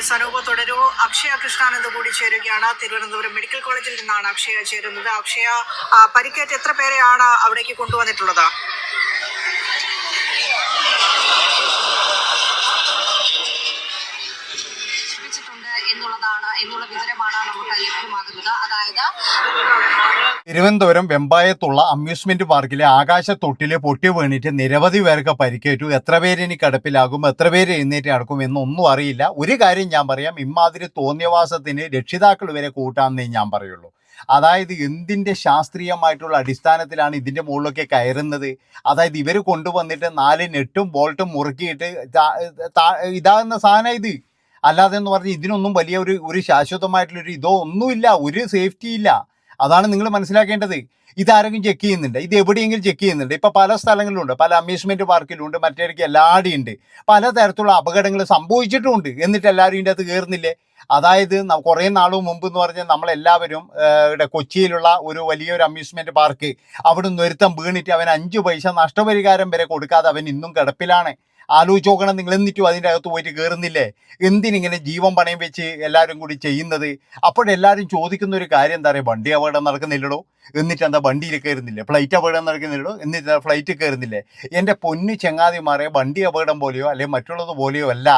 സനൂപ് തുടരൂ. അക്ഷയ കൃഷ്ണാനന്ദ് കൂടി ചേരുകയാണ്. തിരുവനന്തപുരം മെഡിക്കൽ കോളേജിൽ നിന്നാണ് അക്ഷയ ചേരുന്നത്. അക്ഷയ, പരിക്കേറ്റ് എത്ര പേരെയാണ് അവിടേക്ക് കൊണ്ടുവന്നിട്ടുള്ളത്? എന്നുള്ള വിവരമാണ് നമുക്ക് ലഭ്യമാകുന്നത്. അതായത് തിരുവനന്തപുരം വെമ്പായത്തുള്ള അമ്യൂസ്മെന്റ് പാർക്കിലെ ആകാശത്തൊട്ടില് പൊട്ടി വീണിട്ട് നിരവധി പേർക്ക് പരിക്കേറ്റു. എത്ര പേര് ഇനി കിടപ്പിലാകും, എത്ര പേര് എഴുന്നേറ്റ് നടക്കും എന്നൊന്നും അറിയില്ല. ഒരു കാര്യം ഞാൻ പറയാം, ഇമാതിരി തോന്നിയവാസത്തിന് രക്ഷിതാക്കൾ വരെ കൂട്ടാമെന്നേ ഞാൻ പറയുള്ളൂ. അതായത് എന്തിൻ്റെ ശാസ്ത്രീയമായിട്ടുള്ള അടിസ്ഥാനത്തിലാണ് ഇതിൻ്റെ മുകളിലൊക്കെ കയറുന്നത്? അതായത് ഇവർ കൊണ്ടുവന്നിട്ട് 4 നെട്ടും ബോൾട്ടും മുറുക്കിയിട്ട് ഇതാകുന്ന സാധനം ഇത്. അല്ലാതെ എന്ന് പറഞ്ഞാൽ ഇതിനൊന്നും വലിയ ഒരു ശാശ്വതമായിട്ടുള്ളൊരു ഇതോ ഒന്നുമില്ല, ഒരു സേഫ്റ്റി ഇല്ല. അതാണ് നിങ്ങൾ മനസ്സിലാക്കേണ്ടത്. ഇതാരെങ്കിലും ചെക്ക് ചെയ്യുന്നുണ്ട്? ഇത് എവിടെയെങ്കിലും ചെക്ക് ചെയ്യുന്നുണ്ട്? ഇപ്പോൾ പല സ്ഥലങ്ങളിലുണ്ട്, പല അമ്യൂസ്മെൻറ്റ് പാർക്കിലുണ്ട്, മറ്റേക്ക് എല്ലാവരുടെയും ഉണ്ട്. പലതരത്തിലുള്ള അപകടങ്ങൾ സംഭവിച്ചിട്ടുമുണ്ട്. എന്നിട്ട് എല്ലാവരും ഇതിൻ്റെ അകത്ത് കയറുന്നില്ലേ? അതായത് കുറേ നാൾ മുമ്പ് എന്ന് പറഞ്ഞാൽ നമ്മളെല്ലാവരും ഇവിടെ കൊച്ചിയിലുള്ള ഒരു വലിയൊരു അമ്യൂസ്മെൻറ്റ് പാർക്ക്, അവിടെ നിന്ന് ഒരുത്തം വീണിട്ട് അവൻ 5 പൈസ നഷ്ടപരിഹാരം വരെ കൊടുക്കാതെ അവൻ ഇന്നും കിടപ്പിലാണ്. ആലോചിച്ച് നോക്കണം നിങ്ങൾ. എന്നിട്ടും അതിൻ്റെ അകത്ത് പോയിട്ട് കയറുന്നില്ലേ? എന്തിനിങ്ങനെ ജീവൻ പണയം വെച്ച് എല്ലാവരും കൂടി ചെയ്യുന്നത്? അപ്പോഴെല്ലാവരും ചോദിക്കുന്ന ഒരു കാര്യം എന്താ പറയുക, വണ്ടി അപകടം നടക്കുന്നില്ലടോ, എന്നിട്ട് എന്താ വണ്ടിയിൽ കയറുന്നില്ലേ? ഫ്ലൈറ്റ് അപകടം നടക്കുന്നില്ലടോ, എന്നിട്ട് ഫ്ലൈറ്റ് കയറുന്നില്ലേ? എൻ്റെ പൊന്നു ചങ്ങാതിമാരെ, വണ്ടി അപകടം പോലെയോ അല്ലെങ്കിൽ മറ്റുള്ളത് പോലെയോ അല്ല.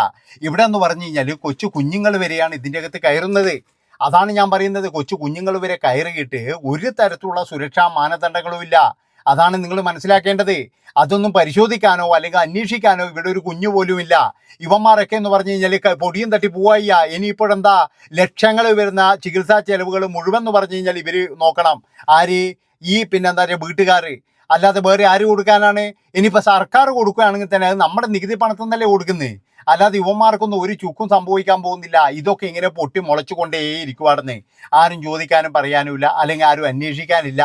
ഇവിടെ എന്ന് പറഞ്ഞു കഴിഞ്ഞാൽ കൊച്ചു കുഞ്ഞുങ്ങൾ വരെയാണ് ഇതിൻ്റെ അകത്ത് കയറുന്നത്. അതാണ് ഞാൻ പറയുന്നത്. കൊച്ചു കുഞ്ഞുങ്ങൾ വരെ കയറിയിട്ട് ഒരു തരത്തിലുള്ള സുരക്ഷാ മാനദണ്ഡങ്ങളും ഇല്ല. അതാണ് നിങ്ങൾ മനസ്സിലാക്കേണ്ടത്. അതൊന്നും പരിശോധിക്കാനോ അല്ലെങ്കിൽ അന്വേഷിക്കാനോ ഇവിടെ ഒരു കുഞ്ഞു പോലും ഇല്ല. ഇവന്മാരൊക്കെ എന്ന് പറഞ്ഞു കഴിഞ്ഞാൽ പൊടിയും തട്ടി പോവായ്യ. ഇനിയിപ്പോഴെന്താ ലക്ഷങ്ങൾ വരുന്ന ചികിത്സാ ചെലവുകൾ മുഴുവൻ എന്ന് പറഞ്ഞു കഴിഞ്ഞാൽ ഇവർ നോക്കണം. ആര്? ഈ പിന്നെന്താ പറയുക, വീട്ടുകാർ. അല്ലാതെ വേറെ ആര് കൊടുക്കാനാണ്? ഇനിയിപ്പോൾ സർക്കാർ കൊടുക്കുകയാണെങ്കിൽ തന്നെ അത് നമ്മുടെ നികുതി പണത്തിൽ നിന്നല്ലേ കൊടുക്കുന്നത്. അല്ലാതെ യുവന്മാർക്കൊന്നും ഒരു ചുക്കും സംഭവിക്കാൻ പോകുന്നില്ല. ഇതൊക്കെ ഇങ്ങനെ പൊട്ടി മുളച്ചുകൊണ്ടേ ഇരിക്കുവാണെന്ന്. ആരും ചോദിക്കാനും പറയാനുമില്ല, അല്ലെങ്കിൽ ആരും അന്വേഷിക്കാനില്ല,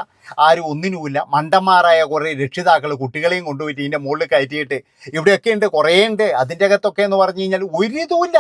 ആരും ഒന്നിനുമില്ല. മണ്ടന്മാരായ കുറേ രക്ഷിതാക്കൾ കുട്ടികളെയും കൊണ്ടുപോയിട്ട് ഇതിൻ്റെ മുകളിൽ കയറ്റിയിട്ട് ഇവിടെയൊക്കെ ഉണ്ട്, കുറേ ഉണ്ട്. അതിൻ്റെ അകത്തൊക്കെ എന്ന് പറഞ്ഞു കഴിഞ്ഞാൽ ഒരു ഇതുമില്ല.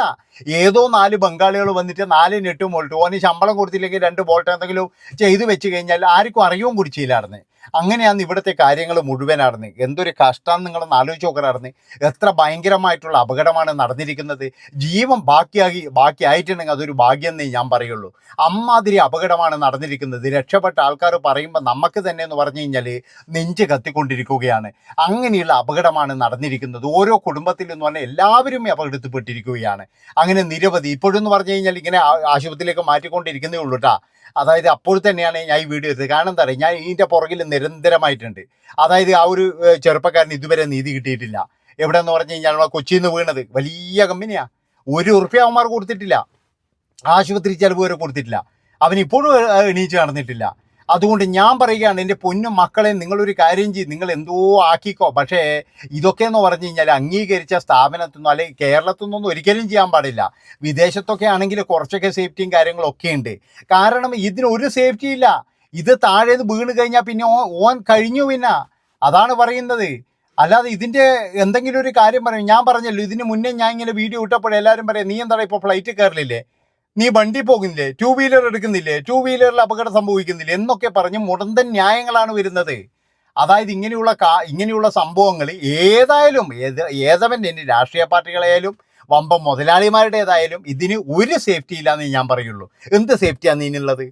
ഏതോ 4 ബംഗാളികൾ വന്നിട്ട് 4 നെട്ടും ബോൾട്ട്, ഓന് ശമ്പളം കൊടുത്തില്ലെങ്കിൽ 2 ബോൾട്ട് എന്തെങ്കിലും ചെയ്ത് വെച്ച് കഴിഞ്ഞാൽ ആർക്കും അറിയവും കുടിച്ചില്ലായിരുന്നു. അങ്ങനെയാണ് ഇവിടുത്തെ കാര്യങ്ങൾ മുഴുവനായിരുന്നു. എന്തൊരു കഷ്ടം നിങ്ങളൊന്ന് ആലോചിച്ച് നോക്കലായിരുന്നു. എത്ര ഭയങ്കരമായിട്ടുള്ള അപകടമാണ് നടന്നിരിക്കുന്നത്. ജീവൻ ബാക്കിയായിട്ടുണ്ടെങ്കിൽ അതൊരു ഭാഗ്യം എന്നേ ഞാൻ പറയുള്ളൂ. അമ്മാതിരി അപകടമാണ് നടന്നിരിക്കുന്നത്. രക്ഷപ്പെട്ട ആൾക്കാർ പറയുമ്പോൾ നമുക്ക് തന്നെ എന്ന് പറഞ്ഞു കഴിഞ്ഞാൽ നെഞ്ച് കത്തിക്കൊണ്ടിരിക്കുകയാണ്. അങ്ങനെയുള്ള അപകടമാണ് നടന്നിരിക്കുന്നത്. ഓരോ കുടുംബത്തിൽ എന്ന് പറഞ്ഞാൽ എല്ലാവരും അപകടത്തിൽപ്പെട്ടിരിക്കുകയാണ്. അങ്ങനെ നിരവധി ഇപ്പോഴെന്ന് പറഞ്ഞു കഴിഞ്ഞാൽ ഇങ്ങനെ ആശുപത്രിയിലേക്ക് മാറ്റിക്കൊണ്ടിരിക്കുന്നേ ഉള്ളൂ കേട്ടോ. അതായത് അപ്പോൾ തന്നെയാണ് ഞാൻ ഈ വീഡിയോ എടുത്തത്. കാരണം എന്താ പറയുക, ഞാൻ ഇതിൻ്റെ പുറകിൽ നിരന്തരമായിട്ടുണ്ട്. അതായത് ആ ഒരു ചെറുപ്പക്കാരന് ഇതുവരെ നീതി കിട്ടിയിട്ടില്ല. എവിടെയെന്ന് പറഞ്ഞു കഴിഞ്ഞാൽ കൊച്ചിയിൽ നിന്ന് വീണത് വലിയ കമ്പനിയാണ്. 1 ഉറുപ്പ്യ അവന്മാർ കൊടുത്തിട്ടില്ല, ആശുപത്രി ചെലവ് വരെ കൊടുത്തിട്ടില്ല. അവനിപ്പോഴും എണീച്ച് നടന്നിട്ടില്ല. അതുകൊണ്ട് ഞാൻ പറയുകയാണ്, എൻ്റെ പൊന്നും മക്കളെ, നിങ്ങളൊരു കാര്യം ചെയ്യും, നിങ്ങൾ എന്തോ ആക്കിക്കോ. പക്ഷേ ഇതൊക്കെ എന്ന് പറഞ്ഞു കഴിഞ്ഞാൽ അംഗീകരിച്ച സ്ഥാപനത്തിൽ നിന്നോ അല്ലെങ്കിൽ കേരളത്തിൽ നിന്നൊന്നും ഒരിക്കലും ചെയ്യാൻ പാടില്ല. വിദേശത്തൊക്കെ ആണെങ്കിൽ കുറച്ചൊക്കെ സേഫ്റ്റിയും കാര്യങ്ങളൊക്കെ ഉണ്ട്. കാരണം ഇതിനൊരു സേഫ്റ്റി ഇല്ല. ഇത് താഴേന്ന് വീണ് കഴിഞ്ഞാൽ പിന്നെ ഓൻ കഴിഞ്ഞു. പിന്നെ അതാണ് പറയുന്നത്. അല്ലാതെ ഇതിൻ്റെ എന്തെങ്കിലും ഒരു കാര്യം പറയും. ഞാൻ പറഞ്ഞല്ലോ, ഇതിന് മുന്നേ ഞാൻ ഇങ്ങനെ വീഡിയോ ഇട്ടപ്പോഴെല്ലാവരും പറയാം, നീ എന്താണ് ഇപ്പോൾ ഫ്ലൈറ്റ് കയറില്ലേ, നീ വണ്ടി പോകുന്നില്ലേ, 2 വീലർ എടുക്കുന്നില്ലേ, 2 വീലറിൽ അപകടം സംഭവിക്കുന്നില്ലേ എന്നൊക്കെ പറഞ്ഞ് മുടന്തൻ ന്യായങ്ങളാണ് വരുന്നത്. അതായത് ഇങ്ങനെയുള്ള സംഭവങ്ങൾ ഏതവൻ്റെ രാഷ്ട്രീയ പാർട്ടികളായാലും വമ്പ മുതലാളിമാരുടേതായാലും ഇതിന് ഒരു സേഫ്റ്റി ഇല്ലാന്ന് ഞാൻ പറയുള്ളൂ. എന്ത് സേഫ്റ്റിയാണ് ഇതിനുള്ളത്?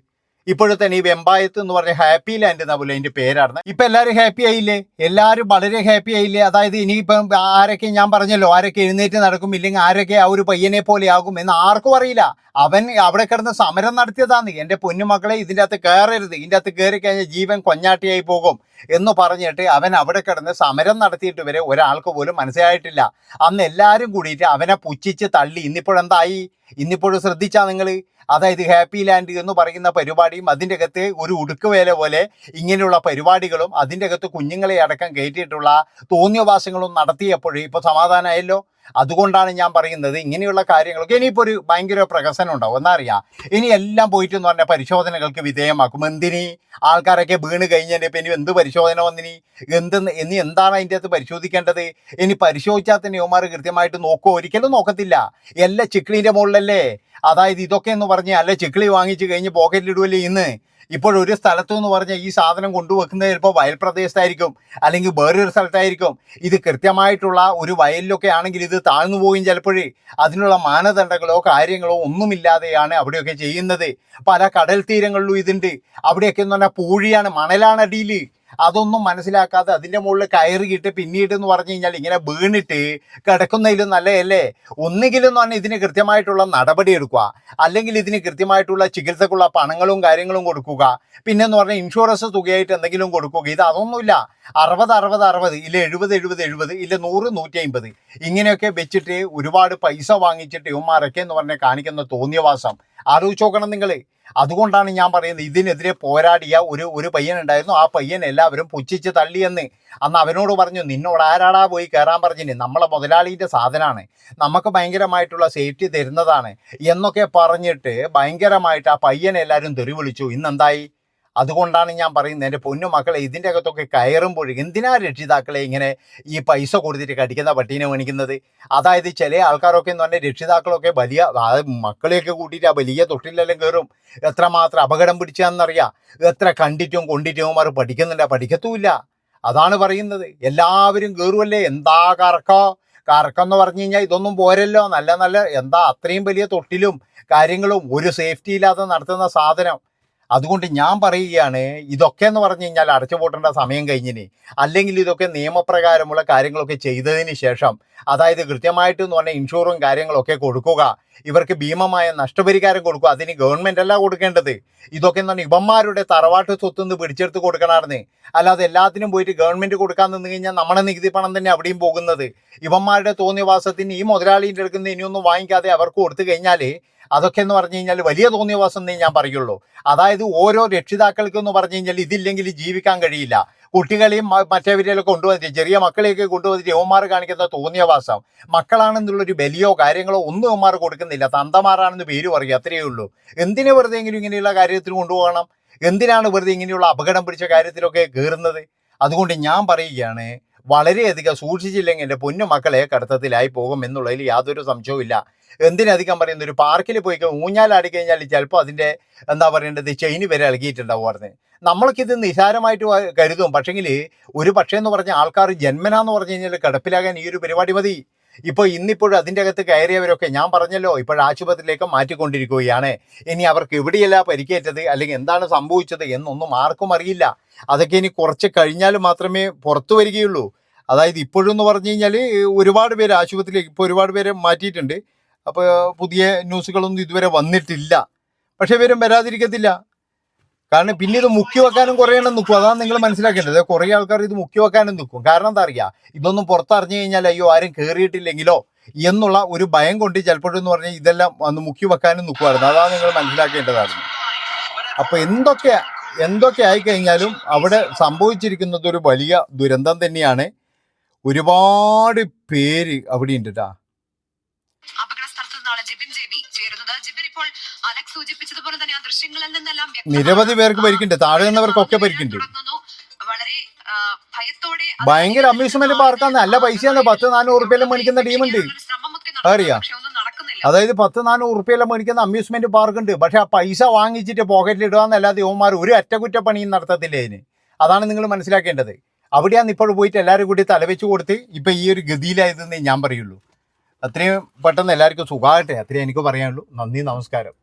ഇപ്പോഴത്തെ ഈ വെമ്പായത്ത് എന്ന് പറഞ്ഞ ഹാപ്പി ലാൻഡ് എന്നാ പോലെ അതിൻ്റെ പേരാണ്. ഇപ്പം എല്ലാവരും ഹാപ്പി ആയില്ലേ? എല്ലാവരും വളരെ ഹാപ്പി ആയില്ലേ? അതായത് ഇനിയിപ്പം ആരൊക്കെ, ഞാൻ പറഞ്ഞല്ലോ, ആരൊക്കെ എഴുന്നേറ്റ് നടക്കും, ഇല്ലെങ്കിൽ ആരൊക്കെ ആ ഒരു പയ്യനെ പോലെ ആകും എന്ന് ആർക്കും അറിയില്ല. അവൻ അവിടെ കിടന്ന് സമരം നടത്തിയതാണ്. എൻ്റെ പൊന്നുമക്കളെ, ഇതിൻ്റെ അകത്ത് കയറരുത്, ഇതിൻ്റെ അകത്ത് കയറി കഴിഞ്ഞാൽ ജീവൻ കൊഞ്ഞാട്ടിയായി പോകും എന്ന് പറഞ്ഞിട്ട് അവൻ അവിടെ കിടന്ന് സമരം നടത്തിയിട്ട് വരെ ഒരാൾക്ക് പോലും മനസ്സിലായിട്ടില്ല. അന്ന് എല്ലാവരും കൂടിയിട്ട് അവനെ പുച്ഛിച്ച് തള്ളി. ഇന്നിപ്പോഴെന്തായി? ഇന്നിപ്പോഴും ശ്രദ്ധിച്ചാ നിങ്ങൾ? അതായത് ഹാപ്പി ലാൻഡ് എന്ന് പറയുന്ന പരിപാടിയും അതിൻ്റെ അകത്ത് ഒരു ഉടുക്കുവേല പോലെ ഇങ്ങനെയുള്ള പരിപാടികളും അതിൻ്റെ അകത്ത് കുഞ്ഞുങ്ങളെ അടക്കം കയറ്റിയിട്ടുള്ള തോന്നിയവാസങ്ങളും നടത്തിയപ്പോഴേ ഇപ്പോൾ സമാധാനമായല്ലോ. അതുകൊണ്ടാണ് ഞാൻ പറയുന്നത്, ഇങ്ങനെയുള്ള കാര്യങ്ങളൊക്കെ ഇനിയിപ്പോൾ ഒരു ഭയങ്കര പ്രകസനം ഉണ്ടാവും. എന്നറിയാം. ഇനി എല്ലാം പോയിട്ട് എന്ന് പറഞ്ഞാൽ പരിശോധനകൾക്ക് വിധേയമാക്കും. എന്തിനി? ആൾക്കാരൊക്കെ വീണ് കഴിഞ്ഞതിൻ്റെ ഇപ്പം ഇനി എന്ത് പരിശോധന വന്നിനി? ഇനി എന്താണ് അതിൻ്റെ അകത്ത് പരിശോധിക്കേണ്ടത്? ഇനി പരിശോധിച്ചാൽ തന്നെ യുവമാർ കൃത്യമായിട്ട് നോക്കുമോ? ഒരിക്കലും നോക്കത്തില്ല. എല്ലാം ചിക്കിളിൻ്റെ മുകളിലല്ലേ. അതായത് ഇതൊക്കെ എന്ന് പറഞ്ഞാൽ അല്ല, ചിക്കിളി വാങ്ങിച്ച് കഴിഞ്ഞ് പോക്കറ്റിലിടുവല്ലേ ഇന്ന്. ഇപ്പോഴൊരു സ്ഥലത്തു എന്ന് പറഞ്ഞാൽ ഈ സാധനം കൊണ്ടുവെക്കുന്നത് ചിലപ്പോൾ വയൽ പ്രദേശത്തായിരിക്കും, അല്ലെങ്കിൽ വേറൊരു സ്ഥലത്തായിരിക്കും. ഇത് കൃത്യമായിട്ടുള്ള ഒരു വയലിലൊക്കെ ആണെങ്കിൽ ഇത് താഴ്ന്നു പോയും ചിലപ്പോഴേ അതിനുള്ള മാനദണ്ഡങ്ങളോ കാര്യങ്ങളോ ഒന്നുമില്ലാതെയാണ് അവിടെയൊക്കെ ചെയ്യുന്നത്. പല കടൽ തീരങ്ങളിലും ഇതുണ്ട്. അവിടെയൊക്കെ എന്ന് പറഞ്ഞാൽ പൂഴിയാണ്, മണലാണ് അടിയിൽ. അതൊന്നും മനസ്സിലാക്കാതെ അതിൻ്റെ മുകളിൽ കയറിയിട്ട് പിന്നീട് എന്ന് പറഞ്ഞു കഴിഞ്ഞാൽ ഇങ്ങനെ വീണിട്ട് കിടക്കുന്നതിലും നല്ലതല്ലേ? ഒന്നുകിലും എന്ന് പറഞ്ഞാൽ ഇതിന് കൃത്യമായിട്ടുള്ള നടപടി എടുക്കുക, അല്ലെങ്കിൽ ഇതിന് കൃത്യമായിട്ടുള്ള ചികിത്സക്കുള്ള പണങ്ങളും കാര്യങ്ങളും കൊടുക്കുക, പിന്നെന്ന് പറഞ്ഞാൽ ഇൻഷുറൻസ് തുകയായിട്ട് എന്തെങ്കിലും കൊടുക്കുക. ഇത് അതൊന്നുമില്ല. 60 ഇല്ല 70 ഇല്ല 100 150 ഇങ്ങനെയൊക്കെ വെച്ചിട്ട് ഒരുപാട് പൈസ വാങ്ങിച്ചിട്ട് ഇവന്മാരൊക്കെ എന്ന് പറഞ്ഞാൽ കാണിക്കുന്ന തോന്നിയവാസം ആലോചിച്ച് നോക്കണം നിങ്ങൾ. അതുകൊണ്ടാണ് ഞാൻ പറയുന്നത്, ഇതിനെതിരെ പോരാടിയ ഒരു പയ്യനുണ്ടായിരുന്നു. ആ പയ്യൻ എല്ലാവരും പുച്ഛിച്ച് തള്ളിയെന്ന്. അന്ന് അവനോട് പറഞ്ഞു, നിന്നോട് ആരാടാ പോയി കയറാൻ പറഞ്ഞിന്, നമ്മളെ മുതലാളിൻ്റെ സാധനമാണ്, നമുക്ക് ഭയങ്കരമായിട്ടുള്ള സേഫ്റ്റി തരുന്നതാണ് എന്നൊക്കെ പറഞ്ഞിട്ട് ഭയങ്കരമായിട്ട് ആ പയ്യനെ എല്ലാവരും തെറി വിളിച്ചു. ഇന്നെന്തായി? അതുകൊണ്ടാണ് ഞാൻ പറയുന്നത്, എൻ്റെ പൊന്നു മക്കളെ, ഇതിൻ്റെ അകത്തൊക്കെ കയറുമ്പോൾ എന്തിനാ രക്ഷിതാക്കളെ ഇങ്ങനെ ഈ പൈസ കൊടുത്തിട്ട് കടിക്കുന്ന പട്ടീനെ മേണിക്കുന്നത്? അതായത് ചില ആൾക്കാരൊക്കെ എന്ന് പറഞ്ഞാൽ രക്ഷിതാക്കളൊക്കെ വലിയ മക്കളെയൊക്കെ കൂട്ടിയിട്ട് ആ വലിയ തൊട്ടിലെല്ലാം കയറും. എത്രമാത്രം അപകടം പിടിച്ചാന്നറിയാം. എത്ര കണ്ടിട്ടും കൊണ്ടിട്ടും അവർ പഠിക്കത്തുമില്ല. അതാണ് പറയുന്നത്. എല്ലാവരും കയറുമല്ലേ. എന്താ കറക്കം പറഞ്ഞു കഴിഞ്ഞാൽ ഇതൊന്നും പോരല്ലോ. നല്ല എന്താ അത്രയും വലിയ തൊട്ടിലും കാര്യങ്ങളും ഒരു സേഫ്റ്റി ഇല്ലാതെ നടത്തുന്ന സാധനം. അതുകൊണ്ട് ഞാൻ പറയുകയാണ്, ഇതൊക്കെ എന്ന് പറഞ്ഞു കഴിഞ്ഞാൽ അടച്ചുപൂട്ടേണ്ട സമയം കഴിഞ്ഞിന്. അല്ലെങ്കിൽ ഇതൊക്കെ നിയമപ്രകാരമുള്ള കാര്യങ്ങളൊക്കെ ചെയ്തതിന് ശേഷം, അതായത് കൃത്യമായിട്ട് എന്ന് പറഞ്ഞാൽ ഇൻഷുറും കാര്യങ്ങളൊക്കെ കൊടുക്കുക, ഇവർക്ക് ഭീമമായ നഷ്ടപരിഹാരം കൊടുക്കുക. അതിന് ഗവൺമെൻറ് അല്ല കൊടുക്കേണ്ടത്. ഇതൊക്കെ എന്ന് പറഞ്ഞാൽ ഇവന്മാരുടെ തറവാട്ട് സ്വത്തുനിന്ന് പിടിച്ചെടുത്ത് കൊടുക്കണമായിരുന്നു. അല്ലാതെ എല്ലാത്തിനും പോയിട്ട് ഗവൺമെൻറ് കൊടുക്കാൻ നിന്ന് കഴിഞ്ഞാൽ നമ്മുടെ നികുതി പണം തന്നെ അവിടെയും പോകുന്നത്. ഇവന്മാരുടെ തോന്നിയവാസത്തിന് ഈ മുതലാളിൻ്റെ അടുക്കുന്ന ഇനിയൊന്നും വാങ്ങിക്കാതെ അവർക്ക് കൊടുത്തു കഴിഞ്ഞാൽ അതൊക്കെ എന്ന് പറഞ്ഞു കഴിഞ്ഞാൽ വലിയ തോന്നിയവാസം എന്നേ ഞാൻ പറയുള്ളൂ. അതായത് ഓരോ രക്ഷിതാക്കൾക്ക് എന്ന് പറഞ്ഞു കഴിഞ്ഞാൽ ഇതില്ലെങ്കിൽ ജീവിക്കാൻ കഴിയില്ല. കുട്ടികളെയും മറ്റേവരെയൊക്കെ കൊണ്ടുവന്നിട്ട്, ചെറിയ മക്കളെയൊക്കെ കൊണ്ടുവന്നിട്ട് യവന്മാർ കാണിക്കുന്ന തോന്നിയവാസം, മക്കളാണെന്നുള്ളൊരു ബലിയോ കാര്യങ്ങളോ ഒന്നും യവന്മാർ കൊടുക്കുന്നില്ല. തന്തമാരാണെന്ന് പേര് പറയുക, അത്രയേ ഉള്ളൂ. എന്തിനു വെറുതെ എങ്കിലും ഇങ്ങനെയുള്ള കാര്യത്തിന് കൊണ്ടുപോകണം? എന്തിനാണ് വെറുതെ ഇങ്ങനെയുള്ള അപകടം പിടിച്ച കാര്യത്തിലൊക്കെ കയറുന്നത്? അതുകൊണ്ട് ഞാൻ പറയുകയാണ്, വളരെയധികം സൂക്ഷിച്ചില്ലെങ്കിൽ എൻ്റെ പൊന്നു മക്കളെ കടത്തത്തിലായി പോകും എന്നുള്ളതിൽ യാതൊരു സംശയവും ഇല്ല. എന്തിനധികം പറയുന്ന, ഒരു പാർക്കിൽ പോയി ഊഞ്ഞാലാടി കഴിഞ്ഞാൽ ചിലപ്പോൾ അതിൻ്റെ എന്താ പറയേണ്ടത് ചെയിന് വരെ ഇളകിയിട്ടുണ്ടാവും പറഞ്ഞ്. നമ്മൾക്കിത് നിസാരമായിട്ട് കരുതും. പക്ഷെങ്കിൽ ഒരു പക്ഷേ എന്ന് പറഞ്ഞാൽ ആൾക്കാർ ജന്മനാന്ന് പറഞ്ഞു കഴിഞ്ഞാൽ കിടപ്പിലാകാൻ ഈ ഒരു പരിപാടി മതി. ഇന്നിപ്പോഴും അതിൻ്റെ അകത്ത് കയറിയവരൊക്കെ ഞാൻ പറഞ്ഞല്ലോ ആശുപത്രിയിലേക്ക് മാറ്റിക്കൊണ്ടിരിക്കുകയാണ്. ഇനി അവർക്ക് എവിടെയല്ല പരിക്കേറ്റത് അല്ലെങ്കിൽ എന്താണ് സംഭവിച്ചത് എന്നൊന്നും ആർക്കും അറിയില്ല. അതൊക്കെ ഇനി കുറച്ച് കഴിഞ്ഞാൽ മാത്രമേ പുറത്തു വരികയുള്ളൂ. അതായത് ഇപ്പോഴും എന്ന് പറഞ്ഞു കഴിഞ്ഞാൽ ഒരുപാട് പേര് ആശുപത്രിയിലേക്ക് ഇപ്പോൾ ഒരുപാട് പേരെ മാറ്റിയിട്ടുണ്ട്. അപ്പോൾ പുതിയ ന്യൂസുകളൊന്നും ഇതുവരെ വന്നിട്ടില്ല. പക്ഷേ വരും, വരാതിരിക്കത്തില്ല. കാരണം പിന്നെ ഇത് മുക്കി വെക്കാനും കുറേ എണ്ണം നിൽക്കും. അതാണ് നിങ്ങൾ മനസ്സിലാക്കേണ്ടത്. കുറേ ആൾക്കാർ ഇത് മുക്കി വെക്കാനും നിൽക്കും. കാരണം എന്താ അറിയുക, ഇതൊന്നും പുറത്തറിഞ്ഞു കഴിഞ്ഞാൽ അയ്യോ ആരും കയറിയിട്ടില്ലെങ്കിലോ എന്നുള്ള ഒരു ഭയം കൊണ്ട് ചിലപ്പോഴെന്ന് പറഞ്ഞാൽ ഇതെല്ലാം വന്ന് മുക്കി വെക്കാനും നിൽക്കുമായിരുന്നു. അതാണ് നിങ്ങൾ മനസ്സിലാക്കേണ്ടതായിരുന്നു. അപ്പോൾ എന്തൊക്കെ ആയിക്കഴിഞ്ഞാലും അവിടെ സംഭവിച്ചിരിക്കുന്നത് ഒരു വലിയ ദുരന്തം തന്നെയാണ്. ഒരുപാട് പേര് അവിടെ ഉണ്ട് കേട്ടോ. സൂചിപ്പിച്ചതുപോലെ തന്നെ ആ ദൃശ്യങ്ങളിൽ നിന്നെല്ലാം നിരവധി പേർക്ക് പരിക്കുണ്ട്. താഴെ നിന്നവർക്കൊക്കെ പരിക്കുണ്ട്. വളരെ ഭയത്തോടെ ഭയങ്കര അമ്യൂസ്മെന്റ് പാർക്കാന്ന്. നല്ല പൈസയാണ്. 1000-400 റുപ്യെല്ലാം മേടിക്കുന്ന ടീമുണ്ട്, അറിയാം. അതായത് 1000-400 റുപ്യെല്ലാം മേടിക്കുന്ന അമ്യൂസ്മെന്റ് പാർക്ക് ഉണ്ട്. പക്ഷെ ആ പൈസ വാങ്ങിച്ചിട്ട് പോക്കറ്റിൽ ഇടുകയെന്നല്ലാതെ യവന്മാർ ഒരു അറ്റകുറ്റപ്പണിയും നടത്തത്തില്ല അതിന്. അതാണ് നിങ്ങൾ മനസ്സിലാക്കേണ്ടത്. അവിടെയാണ് ഇപ്പോൾ പോയിട്ട് എല്ലാവരും കൂടി തലവെച്ച് കൊടുത്ത് ഇപ്പം ഈ ഒരു ഗതിയിലായതെന്നേ ഞാൻ പറയുള്ളൂ. അത്രയും പെട്ടെന്ന് എല്ലാവർക്കും സുഖമാകട്ടെ, അത്രയും എനിക്ക് പറയാനുള്ളൂ. നന്ദി, നമസ്കാരം.